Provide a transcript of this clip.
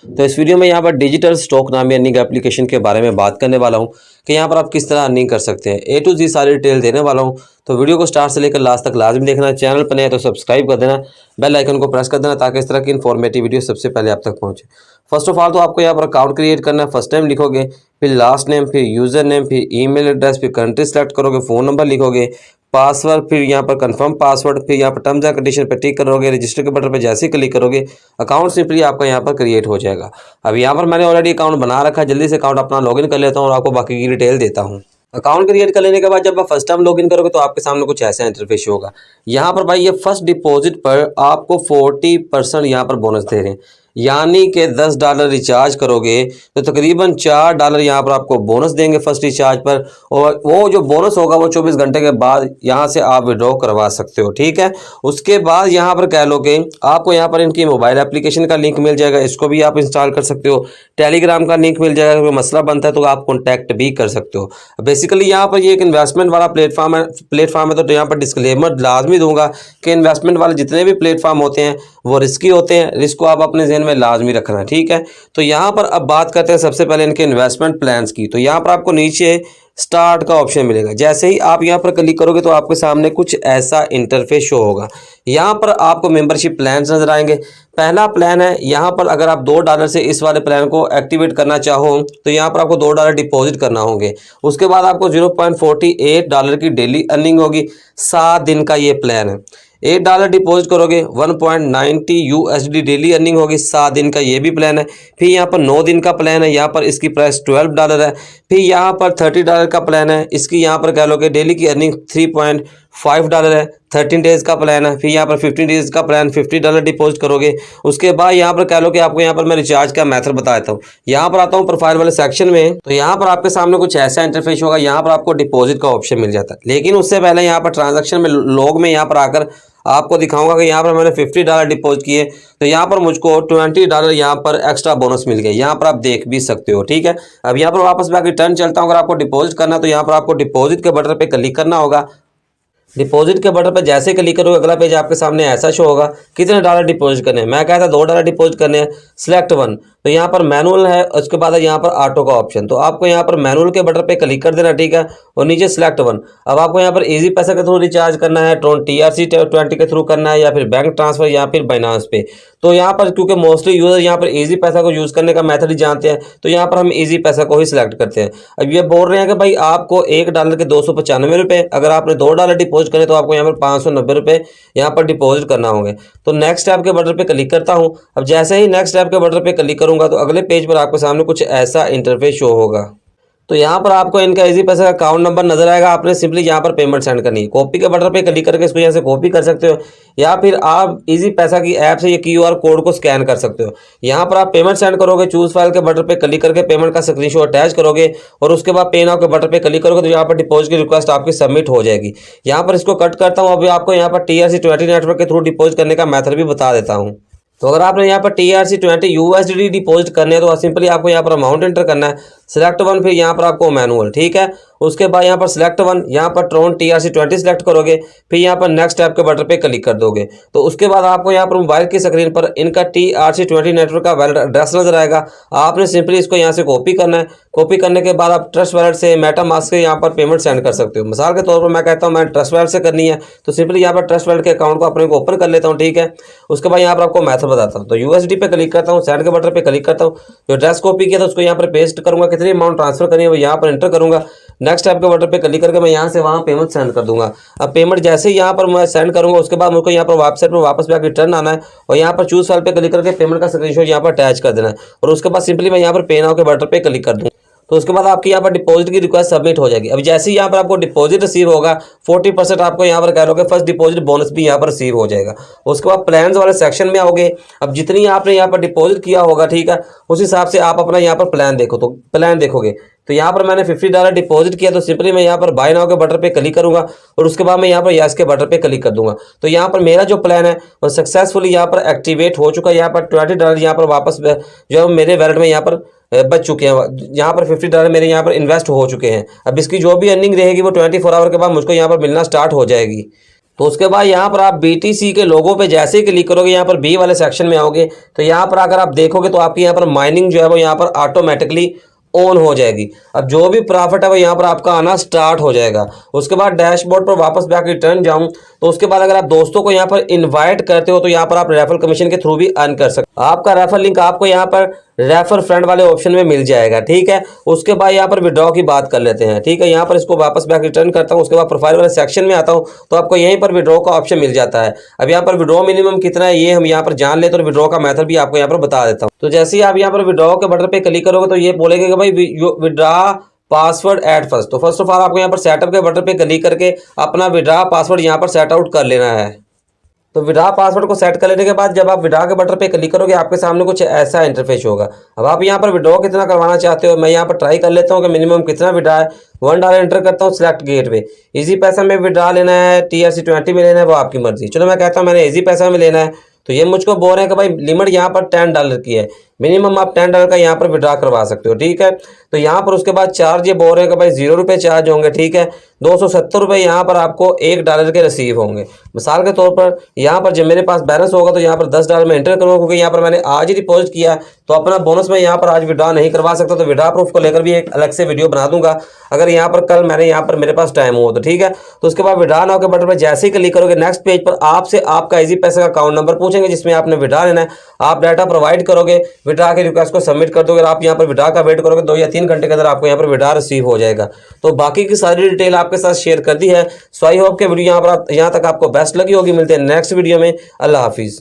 तो इस वीडियो में यहाँ पर डिजिटल स्टॉक नामी अर्निंग एप्लीकेशन के बारे में बात करने वाला हूँ कि यहाँ पर आप किस तरह अर्निंग कर सकते हैं। A to Z सारी डिटेल देने वाला हूँ, तो वीडियो को स्टार्ट से लेकर लास्ट तक लाजमी देखना। चैनल पर नए हैं तो सब्सक्राइब कर देना, बेल आइकन को प्रेस कर देना ताकि इस तरह की इन्फॉर्मेटिव वीडियो सबसे पहले आप तक पहुँचे। फर्स्ट ऑफ ऑल तो आपको यहाँ पर अकाउंट क्रिएट करना है। फर्स्ट नेम लिखोगे, फिर लास्ट नेम, फिर यूज़र नेम, फिर ईमेल एड्रेस, फिर कंट्री सेलेक्ट करोगे, फ़ोन नंबर लिखोगे, पासवर्ड, फिर यहाँ पर कंफर्म पासवर्ड, फिर यहाँ पर टर्म्स एंड कंडीशन पर टिक करोगे। रजिस्टर के बटन पर जैसे ही क्लिक करोगे अकाउंट सिंपली आपका यहाँ पर क्रिएट हो जाएगा। अब यहाँ पर मैंने ऑलरेडी अकाउंट बना रखा है, जल्दी से अकाउंट अपना लॉगिन कर लेता हूँ और आपको बाकी की डिटेल देता हूँ। अकाउंट क्रिएट कर लेने के बाद जब आप फर्स्ट टाइम लॉगिन करोगे तो आपके सामने कुछ ऐसा इंटरफेस होगा। यहाँ पर भाई ये फर्स्ट डिपॉजिट पर आपको 40% यहाँ पर बोनस दे रहे हैं, यानी कि $10 रिचार्ज करोगे तो तकरीबन $4 यहाँ पर आपको बोनस देंगे फर्स्ट रिचार्ज पर। और वो जो बोनस होगा वो 24 घंटे के बाद यहाँ से आप विड्रॉ करवा सकते हो, ठीक है। उसके बाद यहाँ पर कह लो कि आपको यहाँ पर इनकी मोबाइल एप्लीकेशन का लिंक मिल जाएगा, इसको भी आप इंस्टॉल कर सकते हो। टेलीग्राम का लिंक मिल जाएगा, कोई मसला बनता है तो आप कॉन्टैक्ट भी कर सकते हो। बेसिकली यहाँ पर ये एक इन्वेस्टमेंट वाला प्लेटफॉर्म है तो यहाँ पर डिस्क्लेमर लाजमी दूंगा कि इन्वेस्टमेंट वाले जितने भी प्लेटफॉर्म होते हैं वो रिस्की होते हैं, रिस्क को आप अपने ज़हन में लाजमी रखना है, ठीक है। तो यहाँ पर अब बात करते हैं सबसे पहले इनके इन्वेस्टमेंट प्लान्स की। तो यहाँ पर आपको नीचे स्टार्ट का ऑप्शन मिलेगा। जैसे ही आप यहाँ पर क्लिक करोगे तो आपके सामने कुछ ऐसा इंटरफेस शो होगा। यहाँ पर आपको मेंबरशिप प्लान्स नजर आएंगे। पहला प्लान है, यहाँ पर अगर आप $2 से इस वाले प्लान को एक्टिवेट करना चाहो तो यहाँ पर आपको $2 डिपॉजिट करना होंगे। उसके बाद आपको $0.48 की डेली अर्निंग होगी। 7 दिन का ये प्लान है। $8 डिपॉजिट करोगे, 1.90 USD डेली अर्निंग होगी। 7 दिन का ये भी प्लान है। फिर यहाँ पर 9 दिन का प्लान है, यहाँ पर इसकी प्राइस $12 है। फिर यहाँ पर $30 का प्लान है, इसकी यहाँ पर कह लो कि डेली की अर्निंग $3.5 है। 13 डेज़ का प्लान है। फिर यहाँ पर 15 डेज़ का प्लान, $50 डिपॉजिट करोगे। उसके बाद यहाँ पर कह लो कि आपको यहाँ पर मैं रिचार्ज का मेथड बता देता हूँ। यहाँ पर आता हूँ प्रोफाइल वाले सेक्शन में, तो यहाँ पर आपके सामने कुछ ऐसा इंटरफेस होगा। यहाँ पर आपको डिपॉजिट का ऑप्शन मिल जाता है, लेकिन उससे पहले यहाँ पर ट्रांजैक्शन में लॉग में यहाँ पर आकर आपको दिखाऊंगा कि यहाँ पर मैंने $50 डिपॉजिट किए तो यहाँ पर मुझको $20 यहाँ पर एक्स्ट्रा बोनस मिल गया। यहाँ पर आप देख भी सकते हो, ठीक है। अब यहाँ पर वापस मैं रिटर्न चलता हूँ। अगर आपको डिपॉजिट करना है तो यहाँ पर आपको डिपॉजिट के बटन पे क्लिक करना होगा। डिपॉजिट के बटन पर जैसे क्लिक करोगे अगला पेज आपके सामने ऐसा शो होगा, कितने डॉलर डिपॉजिट करने हैं। मैं कहता $2 डिपॉजिट करने हैं। सिलेक्ट वन, तो यहाँ पर मैनुअल है, उसके बाद है यहाँ पर ऑटो का ऑप्शन। तो आपको यहाँ पर मैनुअल के बटन पे क्लिक कर देना, ठीक है। और नीचे सिलेक्ट वन। अब आपको यहाँ पर इजी पैसा के थ्रू रिचार्ज करना है, TRC20 के थ्रू करना है, या फिर बैंक ट्रांसफर या फिर बाइनांस पे। तो यहाँ पर क्योंकि मोस्टली यूजर यहाँ पर इजी पैसा को यूज़ करने का मेथड ही जानते हैं तो यहाँ पर हम इजी पैसा को ही सिलेक्ट करते हैं। अब ये बोल रहे हैं कि भाई आपको $1 के 295 रुपये, अगर आपने $2 डिपॉजिट करें तो आपको यहाँ पर 590 रुपये यहाँ पर डिपॉजिट करना होंगे। तो नेक्स्ट ऐप के बटन पे क्लिक करता हूँ। अब जैसे ही नेक्स्ट ऐप के बटन पे क्लिक करूँगा तो अगले पेज पर आपके सामने कुछ ऐसा इंटरफेस शो होगा। तो यहाँ पर आपको इनका इजी पैसा का अकाउंट नंबर नजर आएगा। आपने सिंपली यहाँ पर पेमेंट सेंड करनी है। कॉपी के बटन पे क्लिक करके इसको यहाँ से कॉपी कर सकते हो, या फिर आप इजी पैसा की ऐप से ये QR कोड को स्कैन कर सकते हो। यहाँ पर आप पेमेंट सेंड करोगे, चूज फाइल के बटन पे क्लिक करके पेमेंट का स्क्रीनशॉट अटैच करोगे और उसके बाद पे नाउ के बटन पे क्लिक करोगे तो यहाँ पर डिपॉजिट की रिक्वेस्ट आपकी सबमिट हो जाएगी। यहाँ पर इसको कट करता हूँ। अभी आपको यहाँ पर TRC20 नेटवर्क के थ्रू डिपॉजिट करने का मेथड भी बता देता हूँ। तो अगर आपने यहाँ पर TRC20 USD डिपॉजिट करने हैं तो सिंपली आपको यहाँ पर अमाउंट एंटर करना है। सिलेक्ट वन, फिर यहाँ पर आपको मैनुअल, ठीक है। उसके बाद यहाँ पर सिलेक्ट वन, यहाँ पर ट्रोन TRC20 सिलेक्ट करोगे, फिर यहाँ पर नेक्स्ट ऐप के बटन पे क्लिक कर दोगे। तो उसके बाद आपको यहाँ पर मोबाइल की स्क्रीन पर इनका TRC20 नेटवर्क का वैलिड एड्रेस नजर आएगा। आपने सिंपली इसको यहाँ से कॉपी करना है। कॉपी करने के बाद आप ट्रस्ट वैलेट से, मेटामास्क से यहाँ पर पेमेंट सेंड कर सकते हो। मिसाल के तौर पर मैं कहता हूँ मैं ट्रस्ट वैलेट से करनी है तो सिंपली यहाँ पर ट्रस्ट वैलेट के अकाउंट को अपने को ओपन कर लेता हूँ, ठीक है। उसके बाद यहाँ पर आपको मैथड बताता हूँ। तो USD पे क्लिक करता हूँ, सेंड के बटन पे क्लिक करता हूँ। जो एड्रेस कॉपी किया था उसको यहाँ पर पेस्ट करूँगा, कितनी अमाउंट ट्रांसफर करनी है वो यहाँ पर एंटर करूँगा। नेक्स्ट ऐप के बटन पे क्लिक करके मैं यहाँ से वहाँ पेमेंट सेंड कर दूंगा। अब पेमेंट जैसे ही यहाँ पर मैं सेंड करूँगा उसके बाद मुझको यहाँ पर वेबसाइट पर वापस बैक रिटर्न आना है और यहाँ पर चूज फाइल पे क्लिक करके पेमेंट का स्क्रीनशॉट यहाँ पर अटैच कर देना है। और उसके बाद सिंपली मैं यहाँ पर पे नाउ के बटन पे क्लिक कर दूँगा। तो उसके बाद आपकी यहाँ पर डिपॉजिट की रिक्वेस्ट सबमिट हो जाएगी। अब जैसे ही यहाँ पर आपको डिपॉजिट रिसीव होगा 40% आपको यहाँ पर कह लो कि फर्स्ट डिपॉजिट बोनस भी यहाँ पर रिसीव हो जाएगा। उसके बाद प्लान्स वाले सेक्शन में आओगे। अब जितनी आपने यहाँ पर डिपॉजिट किया होगा, ठीक है, उस हिसाब से आप अपना यहाँ पर प्लान देखो। तो प्लान देखोगे तो यहाँ पर मैंने $50 डिपॉजिट किया तो सिंपली मैं यहाँ पर बाय नाउ के बटन पे क्लिक करूंगा और उसके बाद मैं यहाँ पर यस के बटन पे क्लिक कर दूंगा। तो यहाँ पर मेरा जो प्लान है वो सक्सेसफुली यहाँ पर एक्टिवेट हो चुका है। यहाँ पर $20 यहाँ पर वापस जो मेरे वैलेट में यहाँ पर बच चुके हैं। यहाँ पर $50 मेरे यहाँ पर इन्वेस्ट हो चुके हैं। अब इसकी जो भी अर्निंग रहेगी वो 24 आवर के बाद मुझको यहाँ पर मिलना स्टार्ट हो जाएगी। तो उसके बाद यहाँ पर आप BTC के लोगों पे जैसे ही क्लिक करोगे, यहाँ पर बी वाले सेक्शन में आओगे तो यहाँ पर अगर आप देखोगे तो आपकी यहाँ पर माइनिंग जो है वो यहाँ पर ऑटोमेटिकली ऑन हो जाएगी। अब जो भी प्रॉफिट है वो यहाँ पर आपका आना स्टार्ट हो जाएगा। उसके बाद डैशबोर्ड पर वापस बैक रिटर्न जाऊं तो उसके बाद अगर आप दोस्तों को यहाँ पर इनवाइट करते हो तो यहाँ पर आप रेफरल कमीशन के थ्रू भी अर्न कर सकते हो। आपका रेफरल लिंक आपको यहाँ पर रेफर फ्रेंड वाले ऑप्शन में मिल जाएगा, ठीक है। उसके बाद यहाँ पर विड्रॉ की बात कर लेते हैं, ठीक है। यहाँ पर इसको वापस बैक रिटर्न करता हूँ, उसके बाद प्रोफाइल वाले सेक्शन में आता हूँ तो आपको यहीं पर विड्रॉ का ऑप्शन मिल जाता है। अब यहाँ पर विड्रॉ मिनिमम कितना है ये हम यहाँ पर जान लेते हैं और विड्रॉ का मेथड भी आपको यहाँ पर बता देता हूँ। तो जैसे ही आप यहाँ पर विड्रॉ के बटन पे क्लिक करोगे तो ये बोलेगा कि भाई विड्रॉ पासवर्ड एट फर्स्ट। तो फर्स्ट ऑफ ऑल आपको यहाँ पर सेटअप के बटन पे क्लिक करके अपना विड्रॉ पासवर्ड यहाँ पर सेट आउट कर लेना है। तो विड्रॉ पासवर्ड को सेट कर लेने के बाद जब आप विड्रॉ के बटन पे क्लिक करोगे आपके सामने कुछ ऐसा इंटरफेस होगा। अब आप यहाँ पर विड्रॉ कितना करवाना चाहते हो, मैं यहाँ पर ट्राई कर लेता हूँ कि मिनिमम कितना विड्रॉ है। $1 एंटर करता हूँ, सिलेक्ट गेटवे। इजी पैसा में विड्रॉ लेना है, TRC20 में लेना है, वो आपकी मर्जी। चलो मैं कहता हूँ मैंने इजी पैसा में लेना है। तो ये मुझको बोल रहे हैं कि भाई लिमिट यहाँ पर $10 की है, मिनिमम आप $10 का यहाँ पर विड्रॉ करवा सकते हो, ठीक है। तो यहाँ पर उसके बाद चार्ज ये बोल रहे हैं कि भाई ₹0 चार्ज होंगे, ठीक है। ₹270 यहाँ पर आपको $1 के रिसीव होंगे। मिसाल के तौर पर यहाँ पर जब मेरे पास बैलेंस होगा तो यहाँ पर $10 में एंटर करूँगा, क्योंकि यहाँ पर मैंने आज ही डिपॉजिट किया है तो अपना बोनस में यहाँ पर आज विड्रॉ नहीं करवा सकता। तो विड्रॉ प्रूफ को लेकर भी एक अलग से वीडियो बना दूंगा अगर यहाँ पर कल मैंने यहाँ पर मेरे पास टाइम हो तो, ठीक है। तो उसके बाद विड्रॉ नाउ के बटन पर जैसे ही क्लिक करोगे नेक्स्ट पेज पर आपसे आपका इजी पैसे का अकाउंट नंबर पूछेंगे जिसमें आपने विड्रॉ लेना है। आप डाटा प्रोवाइड करोगे, विड्रॉ के रिक्वेस्ट को सबमिट कर दोगे। आप यहाँ पर विड्रॉ का वेट करोगे 2 या 3 घंटे के अंदर आपको यहाँ पर विड्रॉ रिसीव हो जाएगा। तो बाकी की सारी डिटेल आपके साथ शेयर कर दी है। सो आई होप के वीडियो यहाँ तक आपको बेस्ट लगी होगी। मिलते हैं नेक्स्ट वीडियो में। अल्लाह हाफिज़।